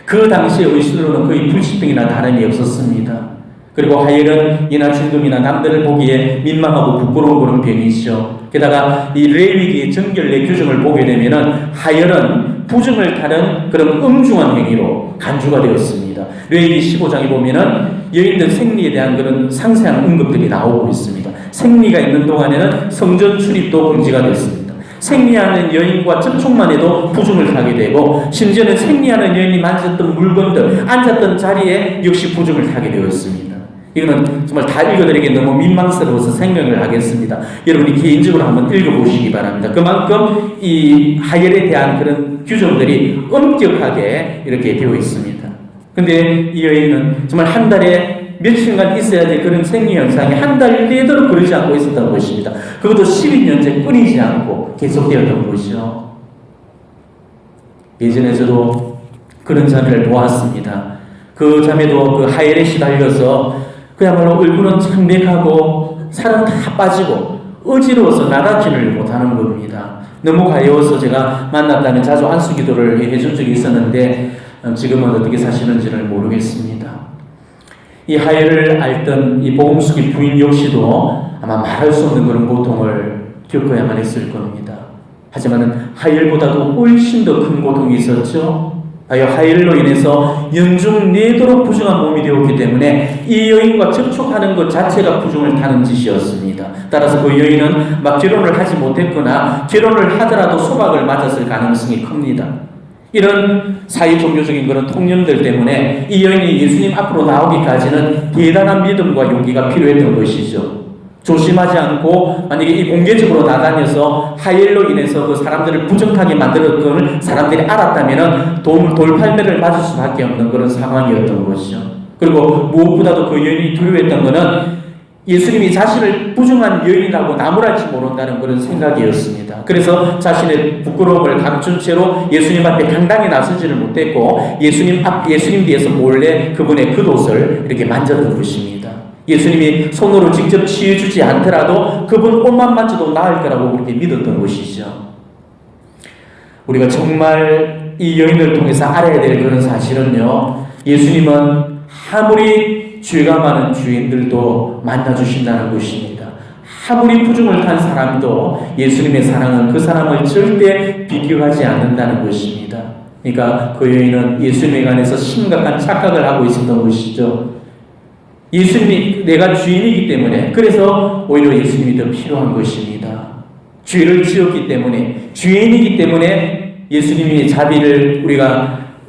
그 당시의 의술로는 거의 불치병이나 다름이 없었습니다. 그리고 하혈은 이나 진금이나 남들을 보기에 민망하고 부끄러운 그런 병이죠. 게다가 이 레위기의 정결례 규정을 보게 되면은 하혈은 부정을 타는 그런 음중한 행위로 간주가 되었습니다. 레위기 15장에 보면은 여인들 생리에 대한 그런 상세한 언급들이 나오고 있습니다. 생리가 있는 동안에는 성전 출입도 금지가 됐습니다. 생리하는 여인과 접촉만 해도 부정을 타게 되고, 심지어는 생리하는 여인이 만졌던 물건들, 앉았던 자리에 역시 부정을 타게 되었습니다. 이거는 정말 다 읽어드리기 너무 민망스러워서 생명을 하겠습니다. 여러분이 개인적으로 한번 읽어보시기 바랍니다. 그만큼 이 하혈에 대한 그런 규정들이 엄격하게 이렇게 되어 있습니다. 근데 이 여인은 정말 한 달에 며칠간 있어야 될 그런 생리 현상이 한 달 내도록 그러지 않고 있었던 것입니다. 그것도 12년째 끊이지 않고 계속되었던 것이죠. 예전에 저도 그런 자매를 보았습니다. 그 자매도 그 하혈에 시달려서 그야말로 얼굴은 창백하고 살은 다 빠지고 어지러워서 나가지를 못하는 겁니다. 너무 가여워서 제가 만났다면 자주 안수기도를 해준 적이 있었는데 지금은 어떻게 사시는지를 모르겠습니다. 이 하혈을 앓던 이 복음숙이 부인 역시도 아마 말할 수 없는 그런 고통을 겪어야만 했을 겁니다. 하지만 하혈보다도 훨씬 더 큰 고통이 있었죠. 하혈로 인해서 연중 내도록 부정한 몸이 되었기 때문에 이 여인과 접촉하는 것 자체가 부정을 타는 짓이었습니다. 따라서 그 여인은 막 결혼을 하지 못했거나 결혼을 하더라도 소박을 맞았을 가능성이 큽니다. 이런 사회 종교적인 그런 통념들 때문에 이 여인이 예수님 앞으로 나오기까지는 대단한 믿음과 용기가 필요했던 것이죠. 조심하지 않고 만약에 이 공개적으로 나다녀서 하혈로 인해서 그 사람들을 부정하게 만들었던 걸 사람들이 알았다면 돌팔매를 맞을 수밖에 없는 그런 상황이었던 것이죠. 그리고 무엇보다도 그 여인이 두려워했던 것은 예수님이 자신을 부정한 여인이라고 나무랄지 모른다는 그런 생각이었습니다. 그래서 자신의 부끄러움을 감춘 채로 예수님 앞에 당당히 나서지를 못했고 예수님 뒤에서 몰래 그분의 겉옷을 이렇게 만졌던 것입니다. 예수님이 손으로 직접 치유주지 않더라도 그분 옷만 만져도 나을 거라고 그렇게 믿었던 것이죠. 우리가 정말 이 여인을 통해서 알아야 될 그런 사실은요, 예수님은 아무리 죄가 많은 죄인들도 만나주신다는 것입니다. 아무리 부정을 탄 사람도 예수님의 사랑은 그 사람을 절대 비교하지 않는다는 것입니다. 그러니까 그 여인은 예수님에 관해서 심각한 착각을 하고 있었던 것이죠. 예수님이 내가 주인이기 때문에, 그래서 오히려 예수님이 더 필요한 것입니다. 죄를 지었기 때문에, 죄인이기 때문에 예수님이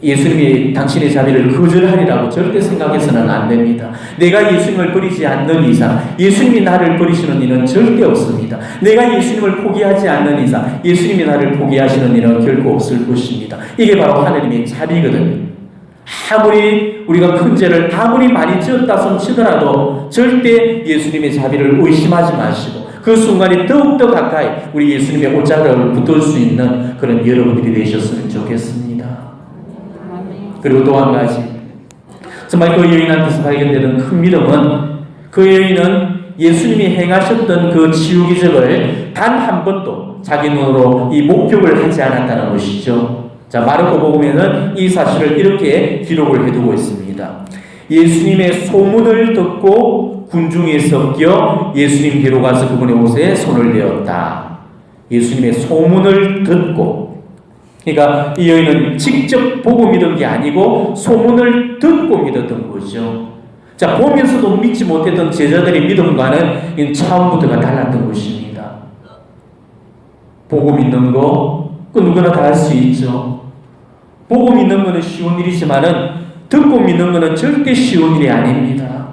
예수님이 당신의 자비를 거절하리라고 절대 생각해서는 안 됩니다. 내가 예수님을 버리지 않는 이상 예수님이 나를 버리시는 일은 절대 없습니다. 내가 예수님을 포기하지 않는 이상 예수님이 나를 포기하시는 일은 결코 없을 것입니다. 이게 바로 하나님의 자비거든요. 아무리 우리가 큰 죄를 아무리 많이 지었다 손 치더라도 절대 예수님의 자비를 의심하지 마시고 그 순간에 더욱더 가까이 우리 예수님의 옷자락을 붙들 수 있는 그런 여러분들이 되셨으면 좋겠습니다. 그리고 또 한 가지, 정말 그 여인한테서 발견되는 큰 믿음은, 그 여인은 예수님이 행하셨던 그 치유 기적을 단 한 번도 자기 눈으로 이 목격을 하지 않았다는 것이죠. 자, 마르코 복음에는 이 사실을 이렇게 기록을 해두고 있습니다. 예수님의 소문을 듣고 군중에 섞여 예수님 뒤로 가서 그분의 옷에 손을 대었다. 예수님의 소문을 듣고, 그러니까 이 여인은 직접 보고 믿은 게 아니고 소문을 듣고 믿었던 거죠. 자, 보면서도 믿지 못했던 제자들의 믿음과는 처음부터가 달랐던 것입니다. 보고 믿는 거, 그 누구나 다 할 수 있죠. 보고 믿는 거는 쉬운 일이지만은 듣고 믿는 거는 절대 쉬운 일이 아닙니다.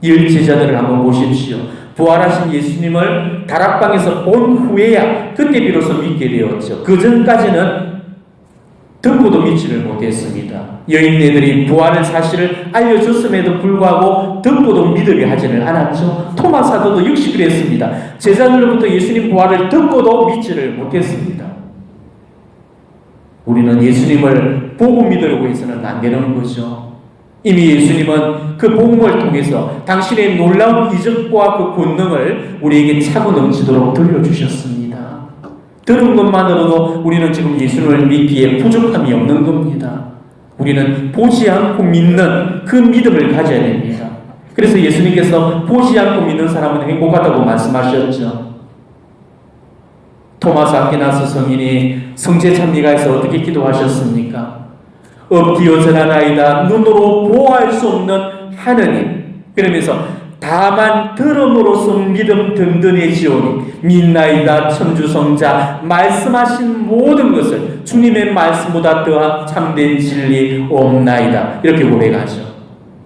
열 제자들을 한번 보십시오. 부활하신 예수님을 다락방에서 본 후에야 그때 비로소 믿게 되었죠. 그 전까지는 듣고도 믿지를 못했습니다. 여인네들이 부활의 사실을 알려줬음에도 불구하고 듣고도 믿으려 하지는 않았죠. 토마 사도도 역시 그랬습니다. 제자들로부터 예수님 부활을 듣고도 믿지를 못했습니다. 우리는 예수님을 보고 믿으려고 해서는 안 되는 거죠. 이미 예수님은 그 복음을 통해서 당신의 놀라운 이적과 그 권능을 우리에게 차고 넘치도록 들려주셨습니다. 들은 것만으로도 우리는 지금 예수님을 믿기에 부족함이 없는 겁니다. 우리는 보지 않고 믿는 그 믿음을 가져야 됩니다. 그래서 예수님께서 보지 않고 믿는 사람은 행복하다고 말씀하셨죠. 토마스 아퀴나스 성인이 성제 찬미가에서 어떻게 기도하셨습니까? 엎드려져라나이다 눈으로 보호할 수 없는 하느님, 그러면서 다만 들음으로써 믿음 든든해지오니 믿나이다 천주성자 말씀하신 모든 것을 주님의 말씀보다 더 참된 진리 없나이다, 이렇게 고백하죠.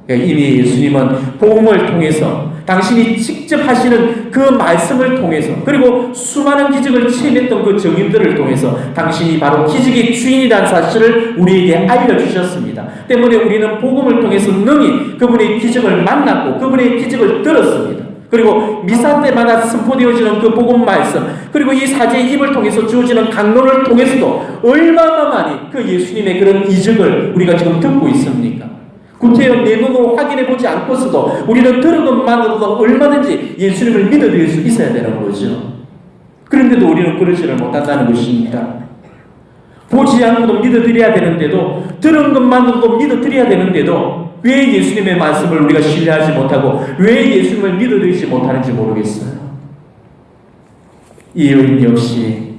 그러니까 이미 예수님은 복음을 통해서 당신이 직접 하시는 그 말씀을 통해서 그리고 수많은 기적을 체험했던 그 증인들을 통해서 당신이 바로 기적의 주인이라는 사실을 우리에게 알려주셨습니다. 때문에 우리는 복음을 통해서 능히 그분의 기적을 만났고 그분의 기적을 들었습니다. 그리고 미사 때마다 선포되어지는 그 복음 말씀, 그리고 이 사제의 입을 통해서 주어지는 강론을 통해서도 얼마나 많이 그 예수님의 그런 이적을 우리가 지금 듣고 있습니까? 구체적 내 눈으로 확인해 보지 않고서도 우리는 들은 것만으로도 얼마든지 예수님을 믿어드릴 수 있어야 되는 거죠. 그런데도 우리는 그러지를 못한다는 것입니다. 보지 않고도 믿어드려야 되는데도, 들은 것만으로도 믿어드려야 되는데도 왜 예수님의 말씀을 우리가 신뢰하지 못하고 왜 예수님을 믿어드리지 못하는지 모르겠어요. 이 여인 역시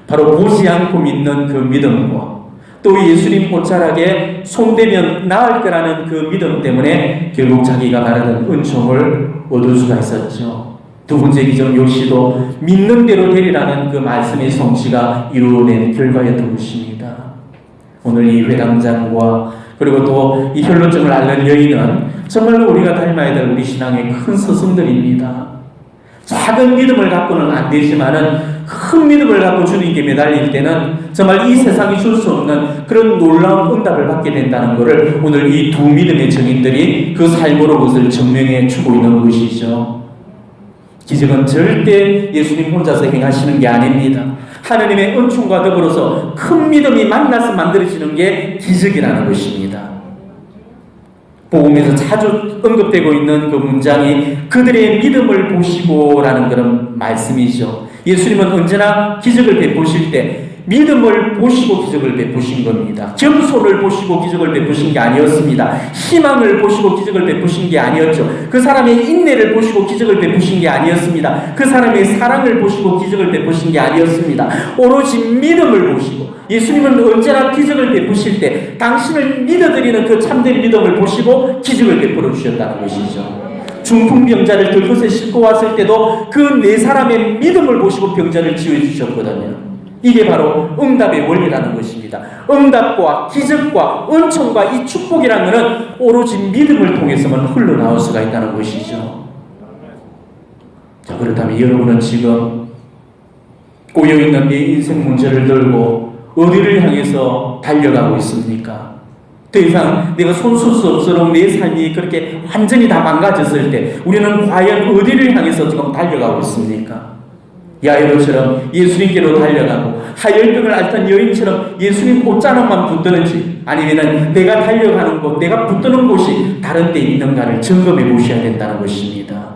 바로 보지 않고 믿는 그 믿음과 또 예수님 옷자락에 손대면 나을 거라는 그 믿음 때문에 결국 자기가 바라던 은총을 얻을 수가 있었죠. 두 번째 기적 역시도 믿는 대로 되리라는 그 말씀의 성취가 이루어낸 결과였던 것입니다. 오늘 이 회당장과 그리고 또 이 혈루증을 앓는 여인은 정말로 우리가 닮아야 될 우리 신앙의 큰 스승들입니다. 작은 믿음을 갖고는 안 되지만은 큰 믿음을 갖고 주님께 매달릴 때는 정말 이 세상이 줄 수 없는 그런 놀라운 응답을 받게 된다는 것을 오늘 이 두 믿음의 증인들이 그 삶으로 그것을 증명해 주고 있는 것이죠. 기적은 절대 예수님 혼자서 행하시는 게 아닙니다. 하느님의 은총과 더불어서 큰 믿음이 만나서 만들어지는 게 기적이라는 것입니다. 복음에서 자주 언급되고 있는 그 문장이 그들의 믿음을 보시고라는 그런 말씀이죠. 예수님은 언제나 기적을 베푸실 때 믿음을 보시고 기적을 베푸신 겁니다. 겸손을 보시고 기적을 베푸신 게 아니었습니다. 희망을 보시고 기적을 베푸신 게 아니었죠. 그 사람의 인내를 보시고 기적을 베푸신 게 아니었습니다. 그 사람의 사랑을 보시고 기적을 베푸신 게 아니었습니다. 오로지 믿음을 보시고, 예수님은 언제나 기적을 베푸실 때 당신을 믿어드리는 그 참된 믿음을 보시고 기적을 베풀어 주셨다는 것이죠. 중풍병자를 들것에 싣고 왔을 때도 그 네 사람의 믿음을 보시고 병자를 치유해주셨거든요. 이게 바로 응답의 원리라는 것입니다. 응답과 기적과 은총과 이 축복이라는 것은 오로지 믿음을 통해서만 흘러나올 수가 있다는 것이죠. 자, 그렇다면 여러분은 지금 꼬여있는 내 인생 문제를 들고 어디를 향해서 달려가고 있습니까? 더 이상 내가 손쓸 수 없도록 내 삶이 그렇게 완전히 다 망가졌을 때 우리는 과연 어디를 향해서 지금 달려가고 있습니까? 야이로처럼 예수님께로 달려가고 하열병을 앓던 여인처럼 예수님 옷자락만 붙드는지, 아니면 내가 달려가는 곳, 내가 붙드는 곳이 다른 데 있는가를 점검해 보셔야 된다는 것입니다.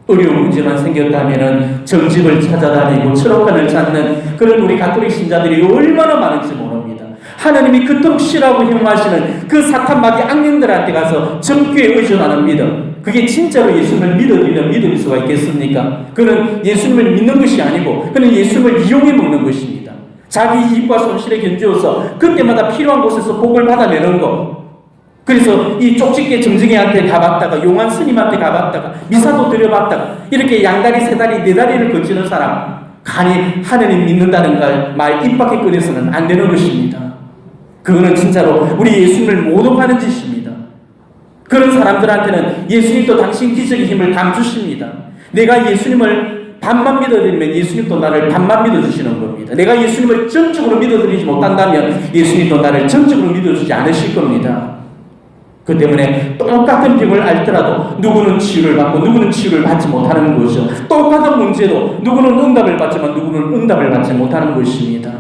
어려운 문제만 생겼다면 정집을 찾아다니고 철학관을 찾는 그런 우리 가톨릭 신자들이 얼마나 많은지 모릅니다. 하나님이 그토록 싫어하고 혐오하시는 그 사탄마귀 악령들한테 가서 정교에 의존하는 믿음, 그게 진짜로 예수님을 믿어드리는 믿음일 수가 있겠습니까? 그는 예수님을 믿는 것이 아니고 그는 예수님을 이용해 먹는 것입니다. 자기 이익과 손실에 견주어서 그때마다 필요한 곳에서 복을 받아내는 것. 그래서 이 쪽집게 정증이한테 가봤다가 용한 스님한테 가봤다가 미사도 드려봤다가 이렇게 양다리 세다리 네다리를 거치는 사람, 간이 하느님 믿는다는 걸 말 입 밖에 꺼내서는 안 되는 것입니다. 그거는 진짜로 우리 예수님을 모독하는 짓입니다. 그런 사람들한테는 예수님도 당신 기적의 힘을 감주십니다. 내가 예수님을 반만 믿어드리면 예수님도 나를 반만 믿어주시는 겁니다. 내가 예수님을 전적으로 믿어드리지 못한다면 예수님도 나를 전적으로 믿어주지 않으실 겁니다. 그 때문에 똑같은 병을 앓더라도 누구는 치유를 받고 누구는 치유를 받지 못하는 거죠. 똑같은 문제도 누구는 응답을 받지만 누구는 응답을 받지 못하는 것입니다.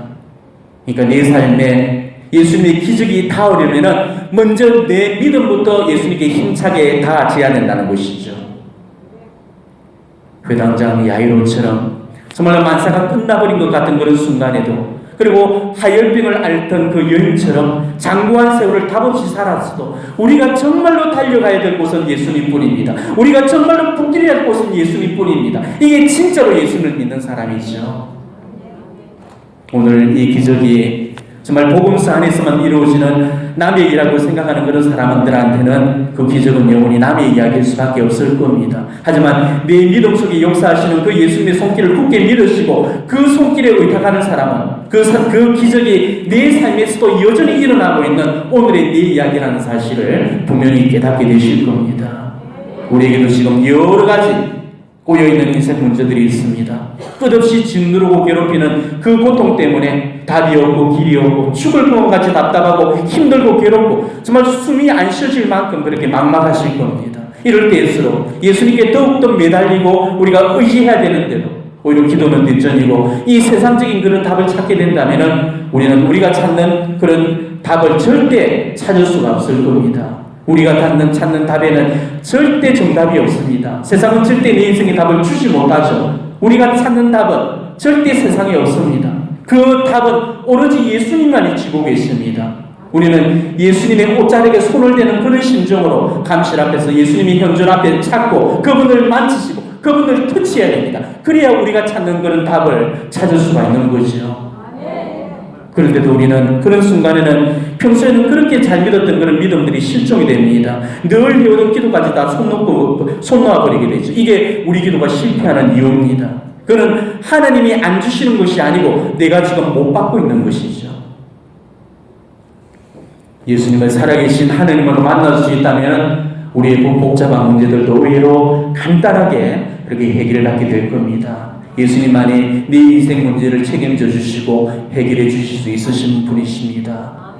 그러니까 내 삶에 예수님의 기적이 닿으려면 먼저 내 믿음부터 예수님께 힘차게 닿아져야 된다는 것이죠. 회당장 야이로처럼 정말 만사가 끝나버린 것 같은 그런 순간에도 그리고 하열병을 앓던 그 여인처럼 장구한 세월을 답없이 살았어도 우리가 정말로 달려가야 될 곳은 예수님뿐입니다. 우리가 정말로 붙들어야 할 곳은 예수님뿐입니다. 이게 진짜로 예수를 믿는 사람이죠. 오늘 이 기적이 정말 복음서 안에서만 이루어지는 남의 일이라고 생각하는 그런 사람들한테는 그 기적은 영원히 남의 이야기일 수밖에 없을 겁니다. 하지만 내 믿음 속에 역사하시는 그 예수님의 손길을 굳게 믿으시고 그 손길에 의탁하는 사람은 그 기적이 내 삶에서도 여전히 일어나고 있는 오늘의 내 이야기라는 사실을 분명히 깨닫게 되실 겁니다. 우리에게도 지금 여러 가지 꼬여있는 인생 문제들이 있습니다. 끝없이 짓누르고 괴롭히는 그 고통 때문에 답이 없고 길이 없고 죽을 것같이 답답하고 힘들고 괴롭고 정말 숨이 안 쉬어질 만큼 그렇게 막막하실 겁니다. 이럴 때일수록 예수님께 더욱더 매달리고 우리가 의지해야 되는데도 오히려 기도는 뒷전이고 이 세상적인 그런 답을 찾게 된다면 우리는 우리가 찾는 그런 답을 절대 찾을 수가 없을 겁니다. 우리가 찾는 답에는 절대 정답이 없습니다. 세상은 절대 내 인생의 답을 주지 못하죠. 우리가 찾는 답은 절대 세상에 없습니다. 그 답은 오로지 예수님만이 지고 계십니다. 우리는 예수님의 옷자락에 손을 대는 그런 심정으로 감실 앞에서 예수님의 현존 앞에 찾고 그분을 만지시고 그분을 터치해야 됩니다. 그래야 우리가 찾는 그런 답을 찾을 수가 있는 거죠. 그런데도 우리는 그런 순간에는 평소에는 그렇게 잘 믿었던 그런 믿음들이 실종이 됩니다. 늘 해오던 기도까지 다 손 놓아버리게 되죠. 이게 우리 기도가 실패하는 이유입니다. 그는 하나님이 안 주시는 것이 아니고 내가 지금 못 받고 있는 것이죠. 예수님을 살아계신 하나님을 만날 수 있다면 우리의 복잡한 문제들도 의외로 간단하게 그렇게 해결을 하게 될 겁니다. 예수님만이 네 인생 문제를 책임져 주시고 해결해 주실 수 있으신 분이십니다.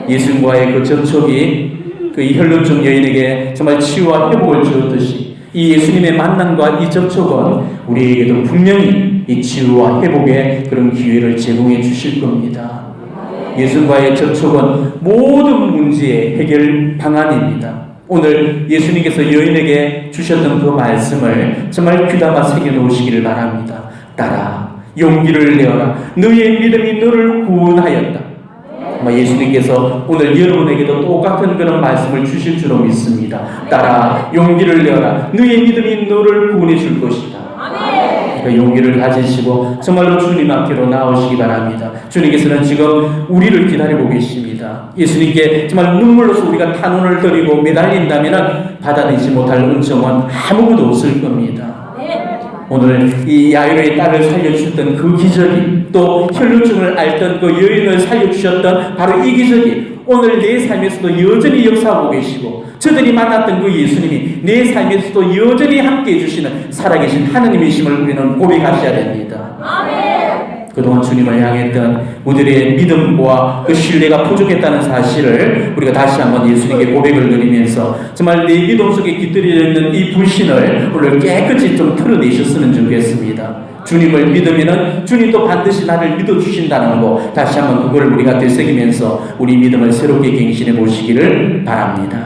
예수님과의 그 접촉이 그 혈루증 여인에게 정말 치유와 회복을 주었듯이 이 예수님의 만남과 이 접촉은 우리에게도 분명히 이 치유와 회복의 그런 기회를 제공해 주실 겁니다. 예수님과의 접촉은 모든 문제의 해결 방안입니다. 오늘 예수님께서 여인에게 주셨던 그 말씀을 정말 귀담아 새겨놓으시기를 바랍니다. 따라 용기를 내어라. 너의 믿음이 너를 구원하였다. 예수님께서 오늘 여러분에게도 똑같은 그런 말씀을 주실 줄로 믿습니다. 따라 용기를 내어라. 너의 믿음이 너를 구원해 줄 것이다. 그 용기를 가지시고 정말로 주님 앞으로 나오시기 바랍니다. 주님께서는 지금 우리를 기다리고 계십니다. 예수님께 정말 눈물로서 우리가 탄원을 드리고 매달린다면 받아내지 못할 은총은 아무것도 없을 겁니다. 오늘 이 야이로의 딸을 살려주셨던 그 기적이 또 혈루증을 앓던 그 여인을 살려주셨던 바로 이 기적이 오늘 내 삶에서도 여전히 역사하고 계시고 저들이 만났던 그 예수님이 내 삶에서도 여전히 함께해 주시는 살아계신 하나님이심을 우리는 고백하셔야 됩니다. 그동안 주님을 향했던 우리들의 믿음과 그 신뢰가 부족했다는 사실을 우리가 다시 한번 예수님께 고백을 드리면서 정말 내 믿음 속에 깃들여 있는 이 불신을 오늘 깨끗이 좀 털어내셨으면 좋겠습니다. 주님을 믿으면은 주님도 반드시 나를 믿어주신다는 거 다시 한번 그걸 우리가 되새기면서 우리 믿음을 새롭게 갱신해 보시기를 바랍니다.